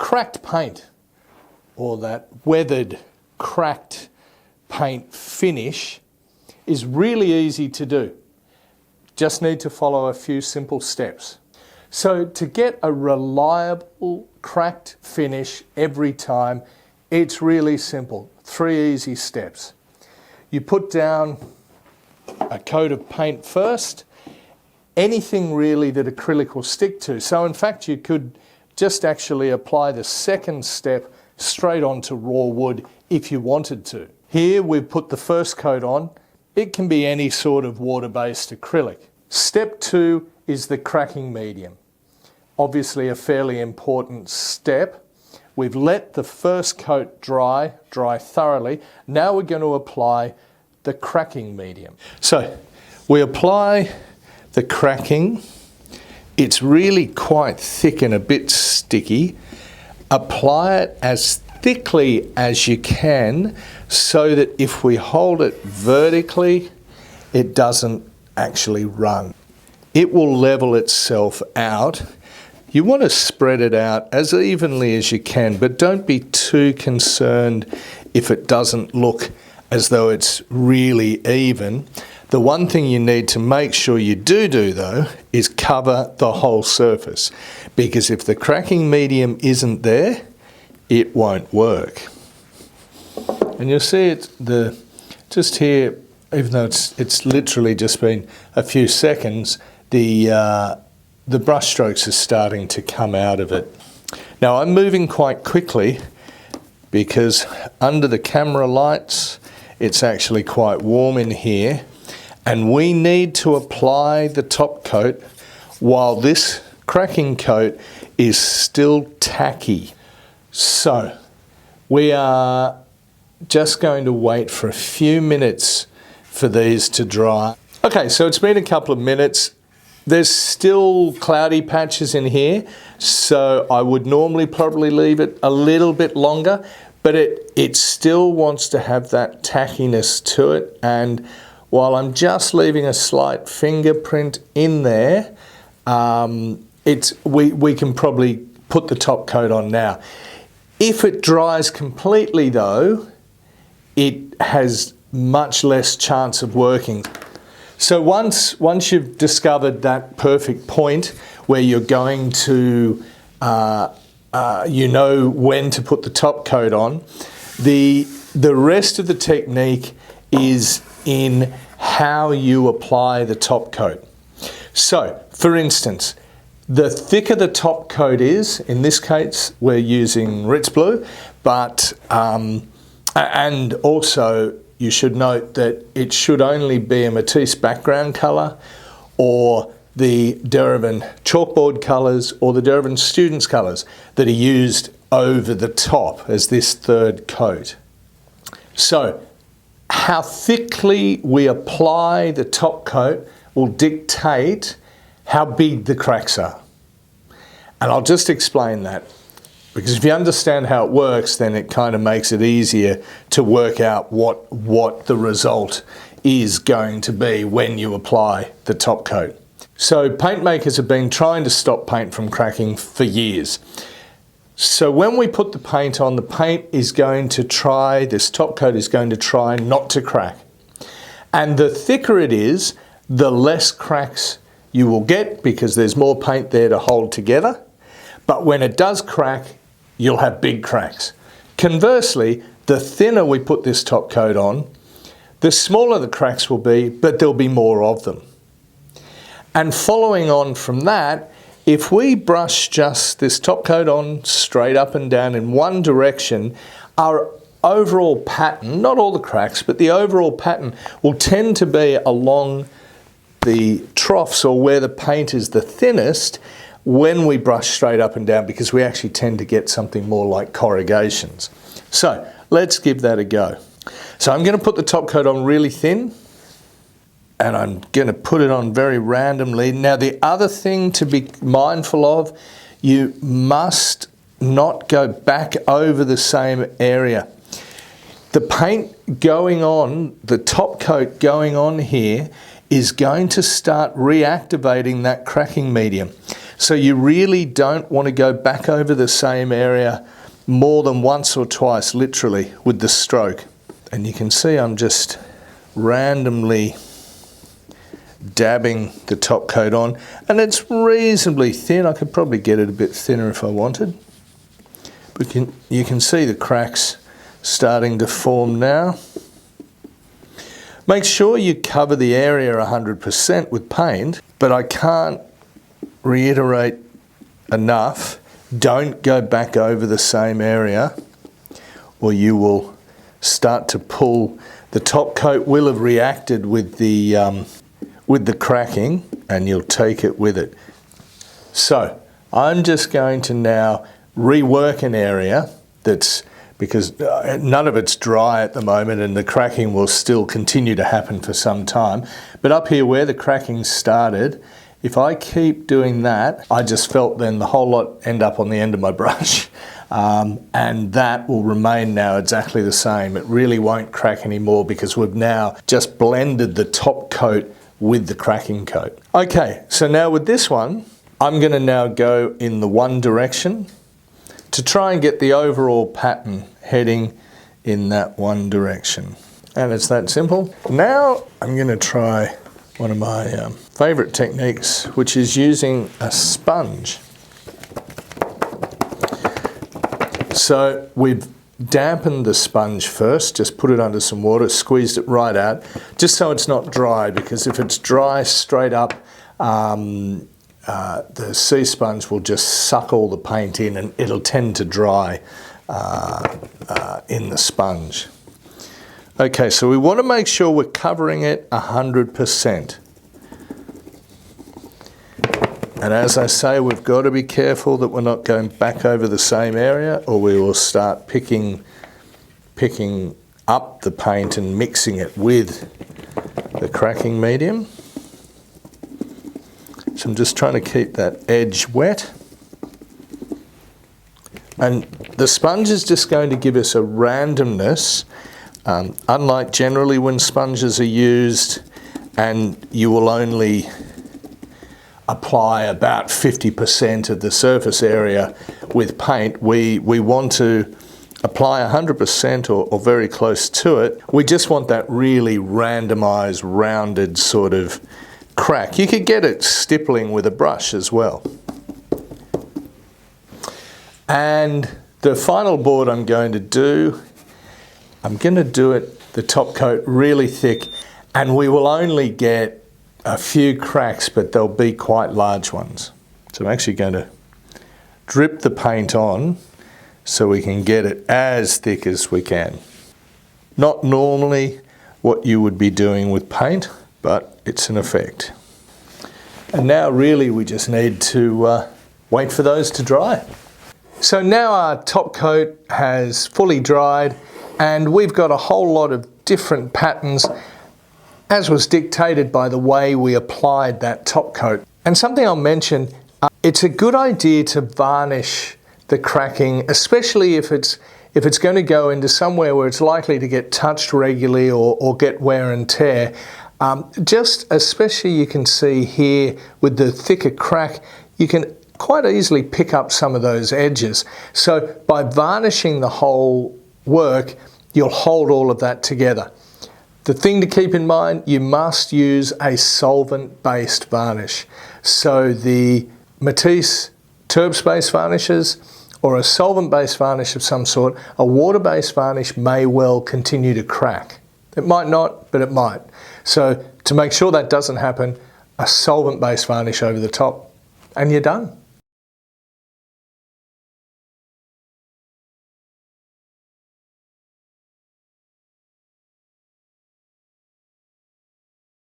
cracked paint, or that weathered, cracked paint finish, is really easy to do. Just need to follow a few simple steps. So to get a reliable cracked finish every time, it's really simple. 3 easy steps. You put down a coat of paint first, anything really that acrylic will stick to. So in fact, you could just actually apply the second step straight onto raw wood if you wanted to. Here we've put the first coat on. It can be any sort of water-based acrylic. Step 2 is the cracking medium. Obviously a fairly important step. We've let the first coat dry thoroughly. Now we're going to apply the cracking medium. So we apply the cracking. It's really quite thick and a bit sticky. Apply it as thickly as you can so that if we hold it vertically, it doesn't actually run. It will level itself out. You want to spread it out as evenly as you can, but don't be too concerned if it doesn't look as though it's really even. The one thing you need to make sure you do though is cover the whole surface, because if the cracking medium isn't there, it won't work. And you'll see it just here, even though it's literally just been a few seconds, the brush strokes are starting to come out of it. Now I'm moving quite quickly because under the camera lights it's actually quite warm in here, and we need to apply the top coat while this cracking coat is still tacky. So we are just going to wait for a few minutes for these to dry. Okay, so it's been a couple of minutes. There's still cloudy patches in here, so I would normally probably leave it a little bit longer, but it still wants to have that tackiness to it. And while I'm just leaving a slight fingerprint in there, we can probably put the top coat on now. If it dries completely though, it has much less chance of working. So once you've discovered that perfect point where you're going to, you know when to put the top coat on, the rest of the technique is in how you apply the top coat. So, for instance, the thicker the top coat is, in this case we're using Ritz Blue, but and also you should note that it should only be a Matisse background colour, or the Derivan chalkboard colours, or the Derivan students colours that are used over the top as this third coat. So how thickly we apply the top coat will dictate how big the cracks are. And I'll just explain that, because if you understand how it works, then it kind of makes it easier to work out what the result is going to be when you apply the top coat. So paint makers have been trying to stop paint from cracking for years. So when we put the paint on, the paint is going to try, this top coat is going to try not to crack. And the thicker it is, the less cracks you will get, because there's more paint there to hold together. But when it does crack, you'll have big cracks. Conversely, the thinner we put this top coat on, the smaller the cracks will be, but there'll be more of them. And following on from that, if we brush just this top coat on straight up and down in one direction, our overall pattern, not all the cracks, but the overall pattern will tend to be along the troughs, or where the paint is the thinnest, when we brush straight up and down, because we actually tend to get something more like corrugations. So let's give that a go. So I'm going to put the top coat on really thin, and I'm going to put it on very randomly. Now the other thing to be mindful of, you must not go back over the same area. The paint going on, the top coat going on here, is going to start reactivating that cracking medium. So you really don't want to go back over the same area more than once or twice, literally, with the stroke. And you can see I'm just randomly dabbing the top coat on, and it's reasonably thin. I could probably get it a bit thinner if I wanted. But you can see the cracks starting to form now. Make sure you cover the area 100% with paint, but I can't reiterate enough, don't go back over the same area or you will start to pull. The top coat will have reacted with the cracking and you'll take it with it. So I'm just going to now rework an area that's, because none of it's dry at the moment and the cracking will still continue to happen for some time. But up here where the cracking started, if I keep doing that, I just felt then the whole lot end up on the end of my brush. And that will remain now exactly the same. It really won't crack anymore because we've now just blended the top coat with the cracking coat. Okay, so now with this one, I'm going to now go in the one direction to try and get the overall pattern heading in that one direction. And it's that simple. Now I'm going to try one of my favourite techniques, which is using a sponge. So we've dampened the sponge first, just put it under some water, squeezed it right out, just so it's not dry, because if it's dry straight up, the sea sponge will just suck all the paint in and it'll tend to dry in the sponge. Okay, so we want to make sure we're covering it 100%. And as I say, we've got to be careful that we're not going back over the same area or we will start picking up the paint and mixing it with the cracking medium. So I'm just trying to keep that edge wet. And the sponge is just going to give us a randomness, unlike generally when sponges are used and you will only apply about 50% of the surface area with paint. We want to apply 100% or very close to it. We just want that really randomized, rounded sort of crack. You could get it stippling with a brush as well. And the final board I'm going to do it, the top coat really thick, and we will only get a few cracks, but they'll be quite large ones. So I'm actually going to drip the paint on so we can get it as thick as we can. Not normally what you would be doing with paint, but it's an effect. And now really we just need to wait for those to dry. So now our top coat has fully dried and we've got a whole lot of different patterns as was dictated by the way we applied that top coat. And something I'll mention, it's a good idea to varnish the cracking, especially if it's going to go into somewhere where it's likely to get touched regularly or get wear and tear. Just especially you can see here with the thicker crack, you can quite easily pick up some of those edges. So by varnishing the whole work, you'll hold all of that together. The thing to keep in mind, you must use a solvent-based varnish. So the Matisse Turb-based varnishes or a solvent-based varnish of some sort, a water-based varnish may well continue to crack. It might not, but it might. So to make sure that doesn't happen, a solvent-based varnish over the top, and you're done.